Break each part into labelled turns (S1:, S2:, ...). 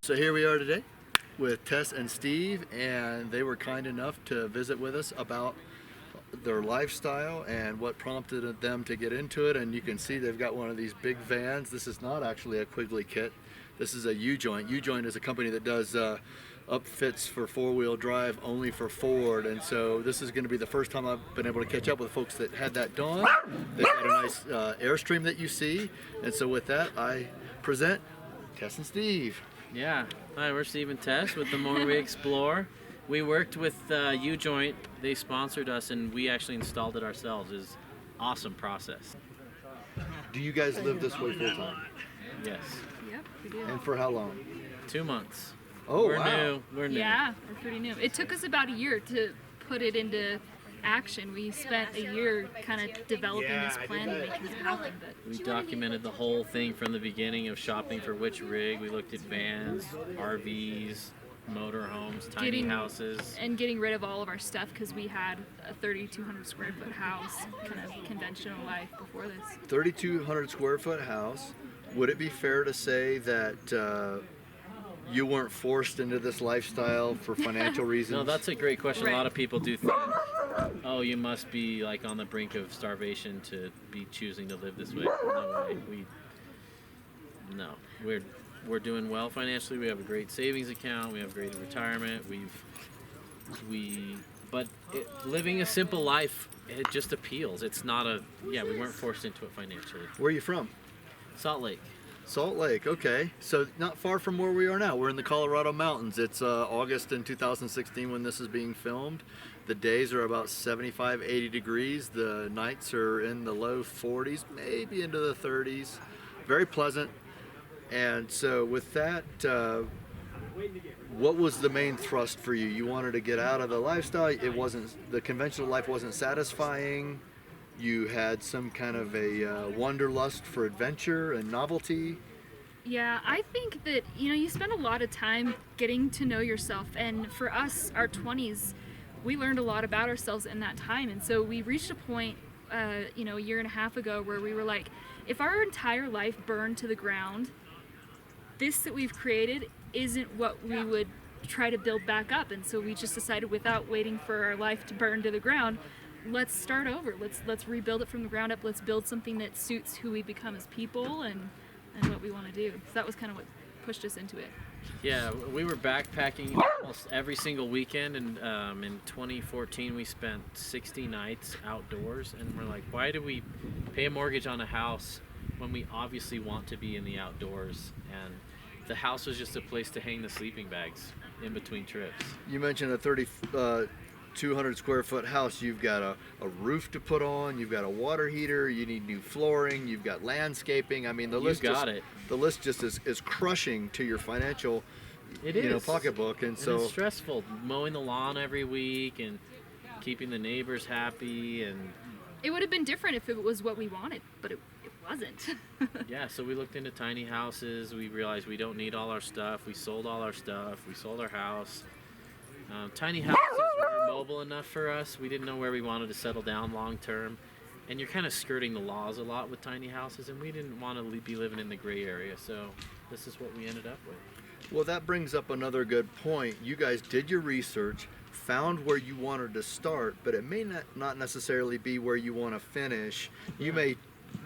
S1: So here we are today with Tess and Steve, and they were kind enough to visit with us about their lifestyle and what prompted them to get into it. And you can see they've got one of these big vans. This is not actually a Quigley kit. This is a U-Joint. U-Joint is a company that does upfits for four-wheel drive only for Ford, and so this is going to be the first time I've been able to catch up with folks that had that done. They've got a nice Airstream that you see, and so with that I present Tess and Steve.
S2: Yeah, hi, we're Steve and Tess with The More We Explore. We worked with U-Joint. They sponsored us, and we actually installed it ourselves. It's an awesome process.
S1: Do you guys live this way full time?
S2: Yes.
S3: Yep, we do.
S1: And for how long?
S2: 2 months.
S1: Oh,
S2: we're
S1: wow.
S2: new. We're new.
S3: Yeah, we're pretty new. It took us about a year to put it into action. We spent a year kind of developing this plan and making it happen. But
S2: We documented the whole thing from the beginning of shopping for which rig. We looked at vans, RVs, motorhomes, tiny houses.
S3: And getting rid of all of our stuff because we had a 3,200 square foot house, kind of conventional life before this.
S1: 3,200 square foot house. Would it be fair to say that you weren't forced into this lifestyle for financial reasons?
S2: No, that's a great question.
S3: Right.
S2: A lot of people do think, oh, you must be like on the brink of starvation to be choosing to live this way. No way. No, we're doing well financially. We have a great savings account. We have great retirement. But living a simple life, it just appeals. It's not we weren't forced into it financially.
S1: Where are you from?
S2: Salt Lake.
S1: Salt Lake, okay. So not far from where we are now. We're in the Colorado mountains. It's August in 2016 when this is being filmed. The days are about 75, 80 degrees. The nights are in the low 40s, maybe into the 30s. Very pleasant. And so with that, what was the main thrust for you? You wanted to get out of the lifestyle. The conventional life wasn't satisfying. You had some kind of a wanderlust for adventure and novelty.
S3: Yeah, I think that, you spend a lot of time getting to know yourself. And for us, our 20s, we learned a lot about ourselves in that time. And so we reached a point, a year and a half ago where we were like, if our entire life burned to the ground, this that we've created isn't what we would try to build back up. And so we just decided, without waiting for our life to burn to the ground, let's start over. Let's rebuild it from the ground up. Let's build something that suits who we become as people and what we want to do. So that was kind of what pushed us into it.
S2: Yeah, we were backpacking almost every single weekend, and in 2014 we spent 60 nights outdoors, and we're like, why do we pay a mortgage on a house when we obviously want to be in the outdoors? And the house was just a place to hang the sleeping bags in between trips. You
S1: mentioned a 200 square foot house. You've got a roof to put on, you've got a water heater, you need new flooring, you've got landscaping. I mean, the list just is crushing to your financial pocketbook. And so
S2: it's stressful mowing the lawn every week and keeping the neighbors happy. And
S3: it would have been different if it was what we wanted, but it wasn't.
S2: Yeah, so we looked into tiny houses. We realized we don't need all our stuff. We sold all our stuff. We sold our house. Tiny houses were mobile enough for us. We didn't know where we wanted to settle down long term. And you're kind of skirting the laws a lot with tiny houses, and we didn't want to be living in the gray area. So this is what we ended up with.
S1: Well, that brings up another good point. You guys did your research, found where you wanted to start, but it may not necessarily be where you want to finish. You may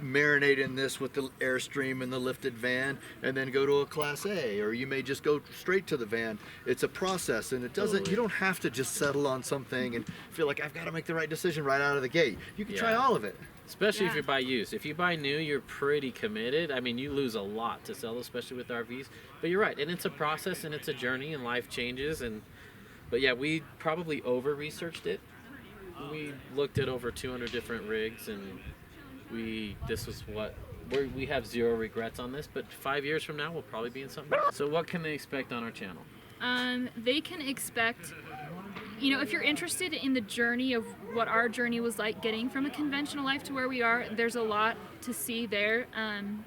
S1: marinate in this with the Airstream and the lifted van and then go to a Class A, or you may just go straight to the van. It's a process, and you don't have to just settle on something and feel like I've got to make the right decision right out of the gate. You can try all of it.
S2: Especially if you buy used. If you buy new, you're pretty committed. I mean, you lose a lot to sell, especially with RVs. But you're right, and it's a process and it's a journey, and life changes. But yeah, we probably over-researched it. We looked at over 200 different rigs, and we have zero regrets on this, but 5 years from now we'll probably be in something else. So what can they expect on our channel?
S3: They can expect, if you're interested in the journey of what our journey was like getting from a conventional life to where we are, there's a lot to see there.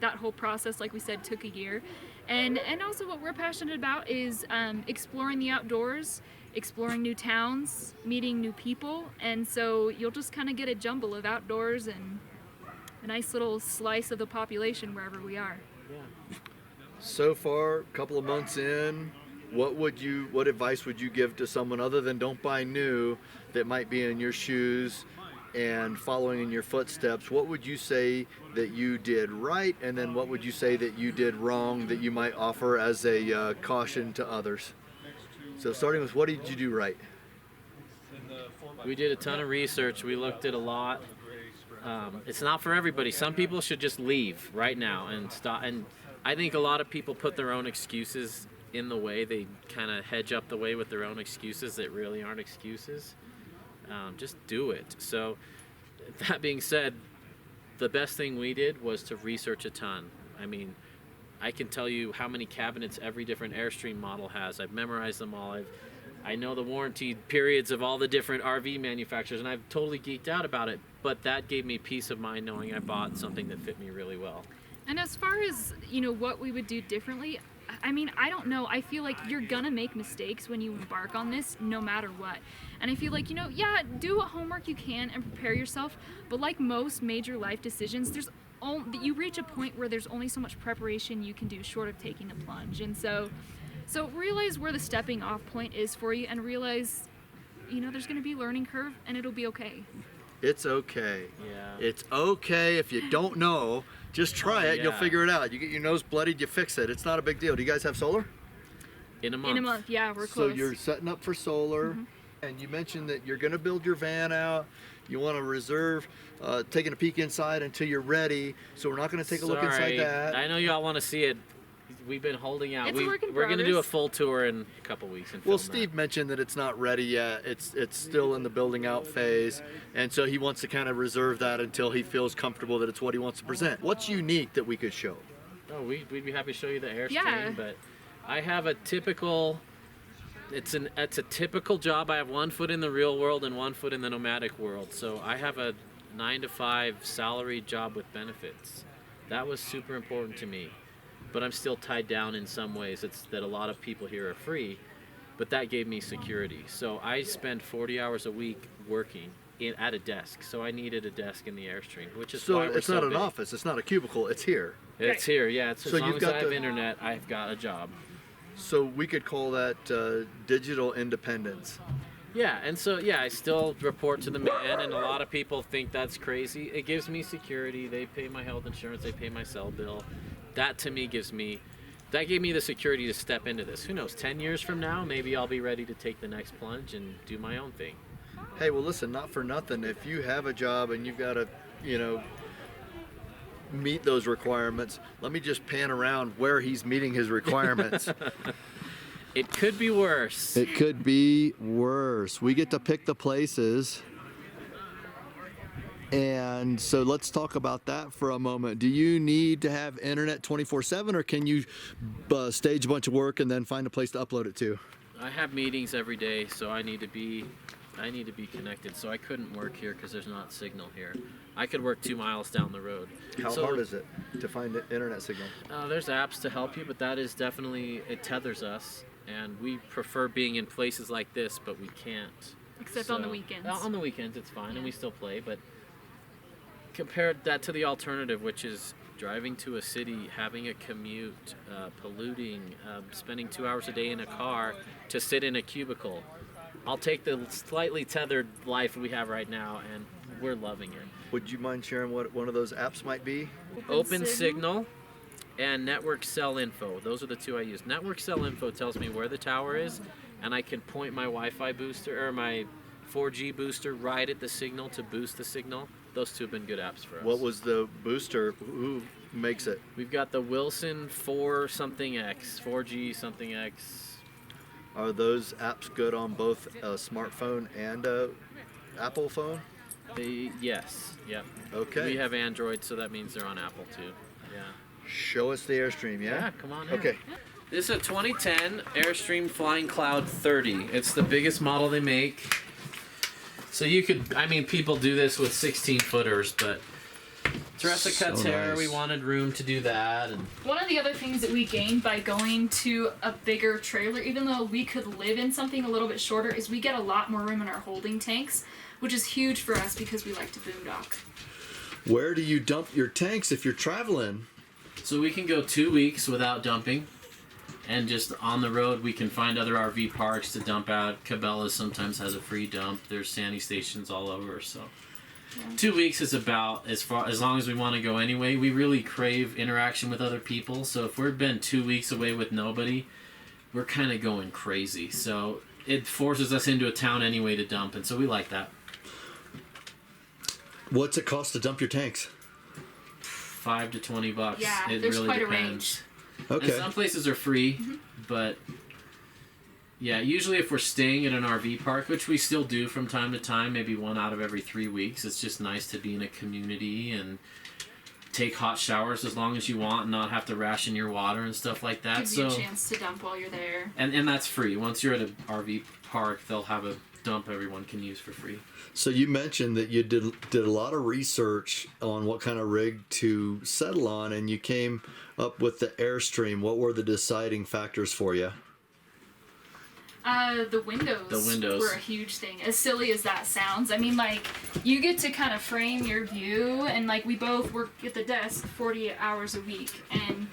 S3: That whole process, like we said, took a year. And also what we're passionate about is exploring the outdoors, exploring new towns, meeting new people, and so you'll just kind of get a jumble of outdoors and a nice little slice of the population wherever we are.
S2: Yeah.
S1: So far, a couple of months in, what advice would you give to someone other than don't buy new that might be in your shoes and following in your footsteps? What would you say that you did right, and then what would you say that you did wrong that you might offer as a caution to others? So starting with, what did you do right?
S2: We did a ton of research. We looked at a lot. It's not for everybody. Some people should just leave right now and stop. And I think a lot of people put their own excuses in the way. They kind of hedge up the way with their own excuses that really aren't excuses. Just do it. So that being said, the best thing we did was to research a ton. I mean, I can tell you how many cabinets every different Airstream model has. I've memorized them all. I know the warranty periods of all the different RV manufacturers, and I've totally geeked out about it. But that gave me peace of mind knowing I bought something that fit me really well.
S3: And as far as, what we would do differently, I mean, I don't know. I feel like you're gonna make mistakes when you embark on this, no matter what. And I feel like, yeah, do what homework you can and prepare yourself. But like most major life decisions, you reach a point where there's only so much preparation you can do short of taking the plunge. And so realize where the stepping off point is for you, and realize, there's gonna be a learning curve, and it'll be okay.
S1: It's okay.
S2: Yeah.
S1: It's okay if you don't know. Just try it.
S2: Yeah.
S1: You'll figure it out. You get your nose bloodied, you fix it. It's not a big deal. Do you guys have solar?
S2: In a month.
S3: In a month, yeah, we're
S1: So
S3: close.
S1: you're setting up for solar, and you mentioned that you're going to build your van out. You want to reserve taking a peek inside until you're ready. So we're not going to take a look inside that.
S2: I know y'all want to see it. We've been holding out.
S3: It's a work in
S2: We're going to do a
S3: progress.
S2: full tour in a couple weeks. And
S1: Well,
S2: film
S1: Steve mentioned that it's not ready yet. It's still in the building out phase, and so he wants to kind of reserve that until he feels comfortable that it's what he wants to present. What's unique that we could show?
S2: that. Oh, we'd be happy to show you the Airstream,
S3: Yeah.
S2: but I have a typical. It's a typical job. I have 1 foot in the real world and 1 foot in the nomadic world. So I have a 9-to-5 salaried job with benefits. That was super important to me. But I'm still tied down in some ways. It's that a lot of people here are free, but that gave me security. So I spend 40 hours a week working at a desk. So I needed a desk in the Airstream, which is
S1: So
S2: why we're
S1: it's not an
S2: big.
S1: office. It's not a cubicle. It's here.
S2: It's here, yeah. It's,
S1: So
S2: as long
S1: you've
S2: as
S1: got
S2: I have
S1: the-
S2: internet, I've got a job.
S1: So we could call that digital independence.
S2: Yeah, and so I still report to the man, and a lot of people think that's crazy. It gives me security. They pay my health insurance. They pay my cell bill. That to me gave me the security to step into this. Who knows? 10 years from now, maybe I'll be ready to take the next plunge and do my own thing.
S1: Hey, well, listen, not for nothing. If you have a job and you've got to, meet those requirements, let me just pan around where he's meeting his requirements.
S2: It could be worse.
S1: It could be worse. We get to pick the places. And so let's talk about that for a moment. Do you need to have internet 24/7, or can you stage a bunch of work and then find a place to upload it to?
S2: I have meetings every day, so I need to be connected. So I couldn't work here because there's not signal here. I could work 2 miles down the road.
S1: How hard is it to find an internet signal?
S2: There's apps to help you, but that is definitely, it tethers us, and we prefer being in places like this, but we can't.
S3: Except on the weekends.
S2: On the weekends, it's fine, and we still play, but compare that to the alternative, which is driving to a city, having a commute, polluting, spending 2 hours a day in a car to sit in a cubicle. I'll take the slightly tethered life we have right now, and we're loving it.
S1: Would you mind sharing what one of those apps might be?
S2: Open Signal and Network Cell Info. Those are the two I use. Network Cell Info tells me where the tower is, and I can point my Wi-Fi booster or my 4G booster right at the signal to boost the signal. Those two have been good apps for us.
S1: What was the booster? Who makes it?
S2: We've got the Wilson 4 something X, 4G something X.
S1: Are those apps good on both a smartphone and a Apple phone?
S2: Yes, yep.
S1: Okay.
S2: We have Android, so that means they're on Apple too. Yeah.
S1: Show us the Airstream, yeah?
S2: Yeah, come on in.
S1: Okay.
S2: This is a 2010 Airstream Flying Cloud 30. It's the biggest model they make. So you could, people do this with 16 footers, but Jessica
S1: So
S2: Terra,
S1: nice.
S2: we wanted room to do that. And
S3: One of the other things that we gained by going to a bigger trailer, even though we could live in something a little bit shorter, is we get a lot more room in our holding tanks, which is huge for us because we like to boondock.
S1: Where do you dump your tanks if you're traveling?
S2: So we can go 2 weeks without dumping, and just on the road we can find other RV parks to dump out. Cabela's sometimes has a free dump. There's Sandy stations all over. So 2 weeks is about as long as we want to go anyway. We really crave interaction with other people. So if we've been 2 weeks away with nobody, we're kind of going crazy. So it forces us into a town anyway to dump, and so we like that.
S1: What's it cost to dump your tanks?
S2: $5 to $20.
S3: Yeah,
S2: it
S3: there's
S2: really
S3: quite
S2: depends.
S3: a range.
S1: Okay.
S2: And some places are free,
S3: Mm-hmm.
S2: but yeah, usually if we're staying at an RV park, which we still do from time to time, maybe one out of every 3 weeks, it's just nice to be in a community and take hot showers as long as you want and not have to ration your water and stuff like that.
S3: Gives you a chance to dump while you're there.
S2: And that's free. Once you're at an RV park, they'll have a dump everyone can use for free.
S1: So you mentioned that you did a lot of research on what kind of rig to settle on, and you came up with the Airstream. What were the deciding factors for you?
S3: The windows.
S2: The windows
S3: were a huge thing. As silly as that sounds, I mean, like, you get to kind of frame your view, and like we both work at the desk 48 hours a week, and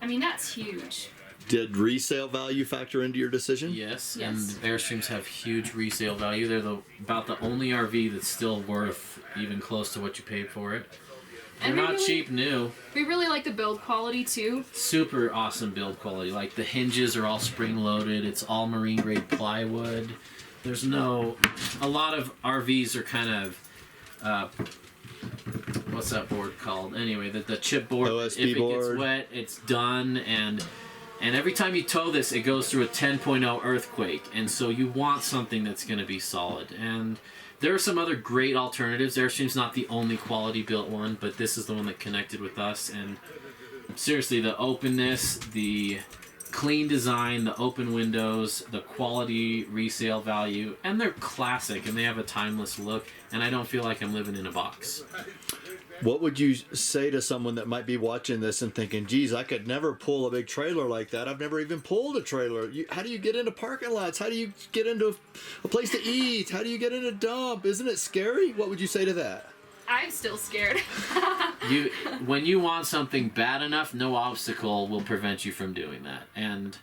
S3: I mean that's huge.
S1: Did resale value factor into your decision?
S2: Yes,
S3: Yes.
S2: and Airstreams have huge resale value. They're about the only RV that's still worth even close to what you paid for it. They're
S3: And they
S2: not
S3: really-
S2: cheap new.
S3: We really like the build quality too.
S2: Super awesome build quality. Like the hinges are all spring loaded. It's all marine grade plywood. There's no. A lot of RVs are kind of. What's that board called? Anyway, the chip board.
S1: OSB
S2: if it
S1: board.
S2: gets wet, it's done. And every time you tow this, it goes through a 10.0 earthquake. And so you want something that's going to be solid. And there are some other great alternatives. Airstream's not the only quality built one, but this is the one that connected with us. And seriously, the openness, the clean design, the open windows, the quality resale value, and they're classic and they have a timeless look. And I don't feel like I'm living in a box.
S1: What would you say to someone that might be watching this and thinking, geez, I could never pull a big trailer like that. I've never even pulled a trailer. How do you get into parking lots? How do you get into a place to eat? How do you get in a dump? Isn't it scary? What would you say to that?
S3: I'm still scared.
S2: When you want something bad enough, no obstacle will prevent you from doing that. And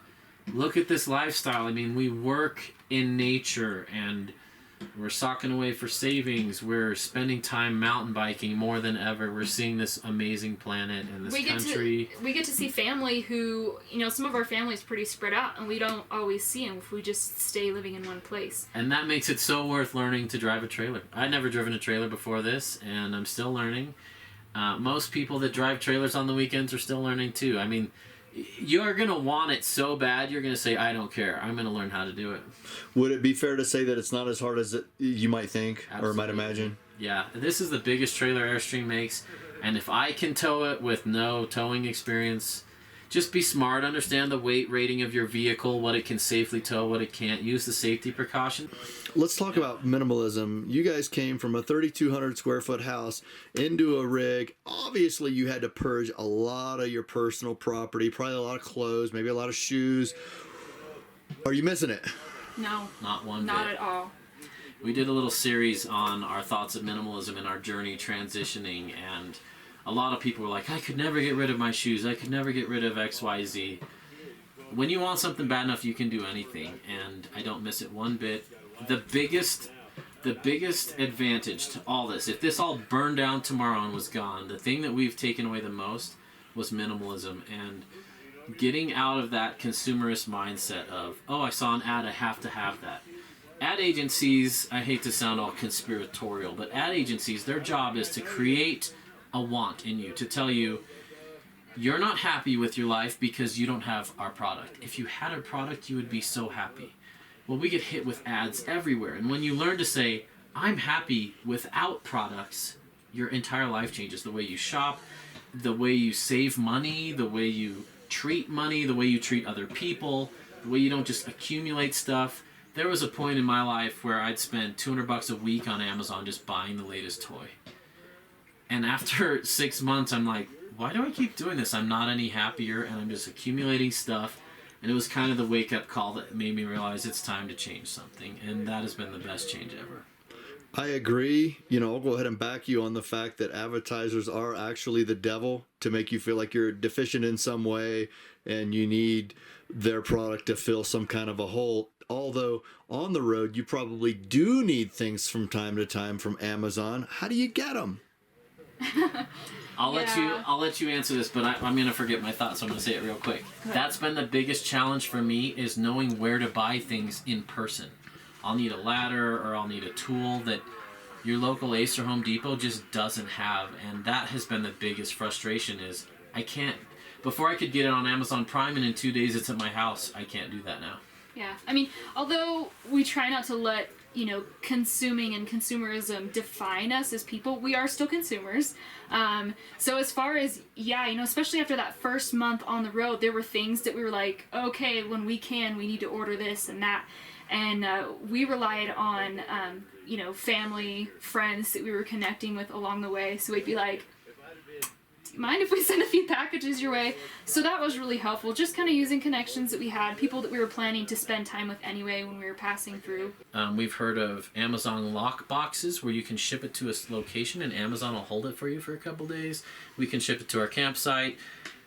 S2: look at this lifestyle. I mean, we work in nature and we're socking away for savings. We're spending time mountain biking more than ever. We're seeing this amazing planet and this country.
S3: We get to see family who, you know, some of our family is pretty spread out, and we don't always see them if we just stay living in one place.
S2: And that makes it so worth learning to drive a trailer. I'd never driven a trailer before this, and I'm still learning. Most people that drive trailers on the weekends are still learning too. I mean, you're going to want it so bad, you're going to say, I don't care. I'm going to learn how to do it.
S1: Would it be fair to say that it's not as hard as you might think or might
S2: Absolutely.
S1: imagine?
S2: Yeah, this is the biggest trailer Airstream makes, and if I can tow it with no towing experience, just be smart, understand the weight rating of your vehicle, what it can safely tow, what it can't. Use the safety precaution.
S1: Let's talk about minimalism. You guys came from a 3,200 square foot house into a rig. Obviously, you had to purge a lot of your personal property, probably a lot of clothes, maybe a lot of shoes. Are you missing it?
S3: No,
S2: Not one
S3: not
S2: bit.
S3: at all.
S2: We did a little series on our thoughts of minimalism and our journey transitioning, and a lot of people were like, I could never get rid of my shoes. I could never get rid of XYZ. When you want something bad enough, you can do anything, and I don't miss it one bit. The biggest advantage to all this, if this all burned down tomorrow and was gone, the thing that we've taken away the most was minimalism and getting out of that consumerist mindset of, oh, I saw an ad, I have to have that. Ad agencies, I hate to sound all conspiratorial, but ad agencies, their job is to create a want in you, to tell you, you're not happy with your life because you don't have our product. If you had our product, you would be so happy. Well, we get hit with ads everywhere. And when you learn to say, I'm happy without products, your entire life changes. The way you shop, the way you save money, the way you treat money, the way you treat other people, the way you don't just accumulate stuff. There was a point in my life where I'd spend $200 a week on Amazon just buying the latest toy. And after 6 months, I'm like, why do I keep doing this? I'm not any happier, and I'm just accumulating stuff. And it was kind of the wake-up call that made me realize it's time to change something. And that has been the best change ever.
S1: I agree. I'll go ahead and back you on the fact that advertisers are actually the devil to make you feel like you're deficient in some way and you need their product to fill some kind of a hole. Although on the road, you probably do need things from time to time from Amazon. How do you get them?
S2: I'll let you answer this, but I'm gonna forget my thoughts, so I'm gonna say it real quick. That's been the biggest challenge for me, is knowing where to buy things in person. I'll need a ladder or I'll need a tool that your local Ace or Home Depot just doesn't have, and that has been the biggest frustration. Is I can't. Before I could get it on Amazon Prime and in 2 days it's at my house, I can't do that now.
S3: Yeah, I mean, although we try not to let consuming and consumerism define us as people, we are still consumers. So as far as, especially after that first month on the road, there were things that we were like, okay, when we need to order this and that. And we relied on, family, friends that we were connecting with along the way. So we'd be like, do you mind if we send a few packages your way? So that was really helpful, just kind of using connections that we had, people that we were planning to spend time with anyway when we were passing through.
S2: We've heard of Amazon lock boxes where you can ship it to a location and Amazon will hold it for you for a couple days. We can ship it to our campsite,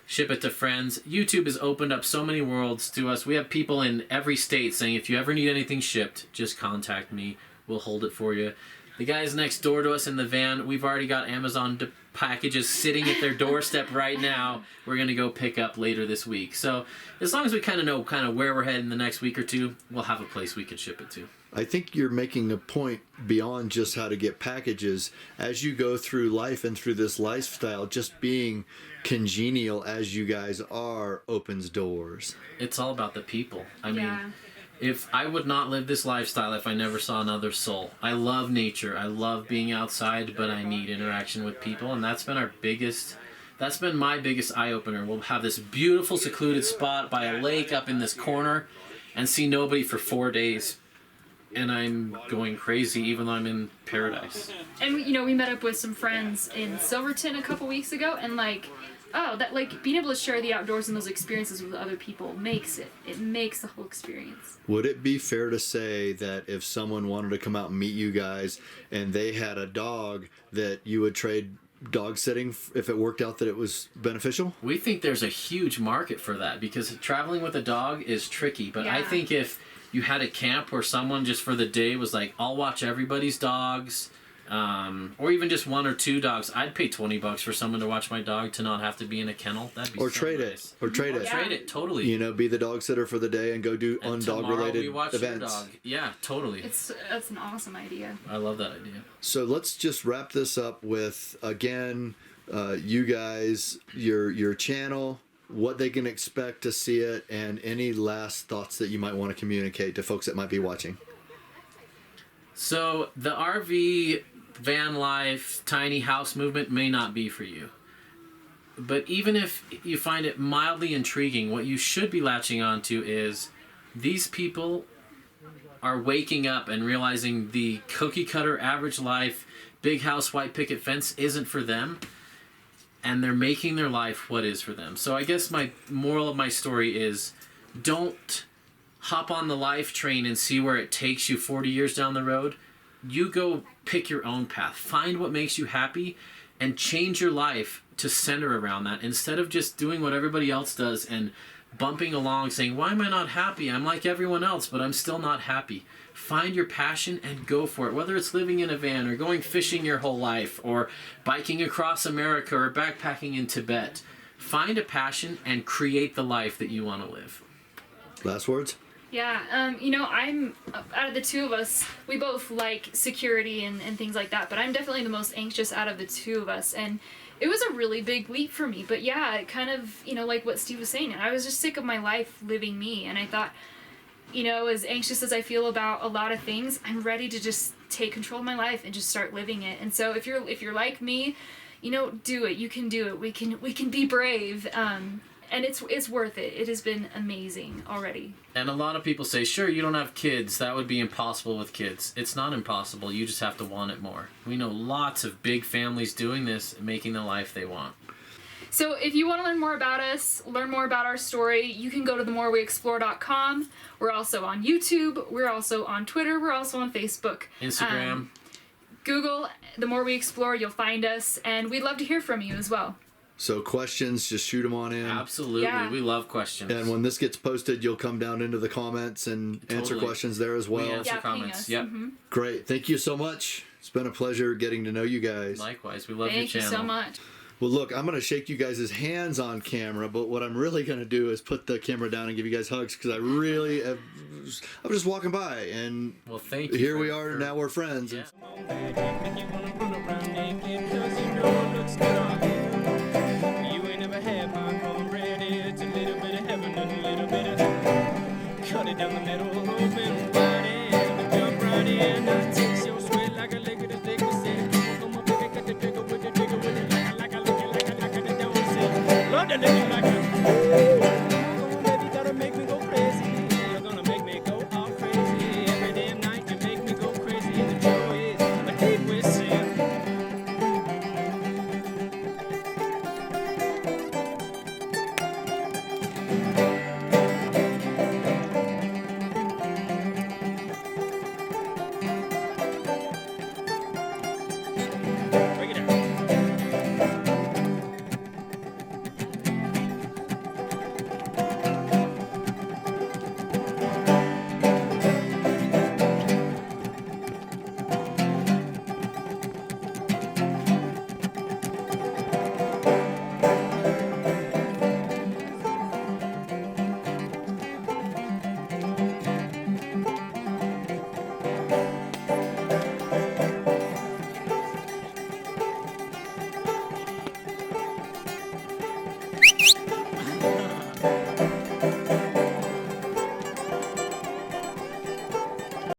S2: ship it to friends. YouTube has opened up so many worlds to us. We have people in every state saying, if you ever need anything shipped, just contact me. We'll hold it for you. The guys next door to us in the van, we've already got Amazon packages sitting at their doorstep right now. We're going to go pick up later this week. So as long as we kind of know where we're heading the next week or two, we'll have a place we can ship it to.
S1: I think you're making a point beyond just how to get packages. As you go through life and through this lifestyle, just being congenial as you guys are opens doors.
S2: It's all about the people. I mean, if I would not live this lifestyle if I never saw another soul. I love nature. I love being outside, but I need interaction with people, and that's been my biggest eye-opener. We'll have this beautiful secluded spot by a lake up in this corner and see nobody for 4 days. And I'm going crazy even though I'm in paradise.
S3: And we met up with some friends in Silverton a couple weeks ago, and being able to share the outdoors and those experiences with other people makes the whole experience.
S1: Would it be fair to say that if someone wanted to come out and meet you guys and they had a dog, that you would trade dog sitting if it worked out that it was beneficial?
S2: We think there's a huge market for that because traveling with a dog is tricky, but I think if you had a camp where someone just for the day was like, I'll watch everybody's dogs, or even just 1 or 2 dogs. I'd pay $20 for someone to watch my dog to not have to be in a kennel. That'd be
S1: trade
S2: nice.
S1: it. Trade
S2: it, totally.
S1: Be the dog sitter for the day and go do undog related
S2: we watch
S1: events.
S2: Your dog. Yeah, totally.
S3: That's an awesome idea.
S2: I love that idea.
S1: So let's just wrap this up with, again, you guys, your channel, what they can expect to see it, and any last thoughts that you might want to communicate to folks that might be watching.
S2: So the RV, van life, tiny house movement may not be for you. But even if you find it mildly intriguing, what you should be latching onto is these people are waking up and realizing the cookie cutter average life, big house, white picket fence isn't for them. And they're making their life what is for them. So I guess my moral of my story is don't hop on the life train and see where it takes you 40 years down the road. You go pick your own path. Find what makes you happy and change your life to center around that instead of just doing what everybody else does and bumping along saying, why am I not happy? I'm like everyone else, but I'm still not happy. Find your passion and go for it. Whether it's living in a van or going fishing your whole life or biking across America or backpacking in Tibet. Find a passion and create the life that you want to live.
S1: Last words?
S3: Yeah, I'm, out of the two of us, we both like security and things like that, but I'm definitely the most anxious out of the two of us, and it was a really big leap for me, but yeah, it kind of, like what Steve was saying, I was just sick of my life living me, and I thought, as anxious as I feel about a lot of things, I'm ready to just take control of my life and just start living it, and so if you're like me, do it, you can do it, we can be brave, and it's worth it. It has been amazing already.
S2: And a lot of people say, sure, you don't have kids. That would be impossible with kids. It's not impossible. You just have to want it more. We know lots of big families doing this and making the life they want.
S3: So if you want to learn more about us, learn more about our story, you can go to themoreweexplore.com. We're also on YouTube. We're also on Twitter. We're also on Facebook.
S2: Instagram.
S3: Google. The more we explore, you'll find us, and we'd love to hear from you as well.
S1: So questions, just shoot them on in.
S2: Absolutely.
S3: Yeah.
S2: We love questions.
S1: And when this gets posted, you'll come down into the comments and answer
S2: Totally.
S1: questions there as well.
S2: We answer
S3: Yeah, ping
S2: comments.
S3: us.
S2: Yep.
S3: Mhm.
S1: Great. Thank you so much. It's been a pleasure getting to know you guys.
S2: Likewise. We love
S3: Thank
S2: your
S3: you
S2: channel.
S3: so much.
S1: Well, look, I'm going to shake you guys' hands on camera, but what I'm really going to do is put the camera down and give you guys hugs because I really have, I'm just walking by and
S2: Well, thank you.
S1: here
S2: for-
S1: we are,
S2: for-
S1: now we're friends.
S2: Yeah.
S4: You ain't never had my cornbread. It's a little bit of heaven and a little bit of cut it down the middle, open wide and jump right in. I taste your sweat like a lick of the thick said. Come on, baby, cut the trigger with the trigger with it like a don't say. Love the liquor like a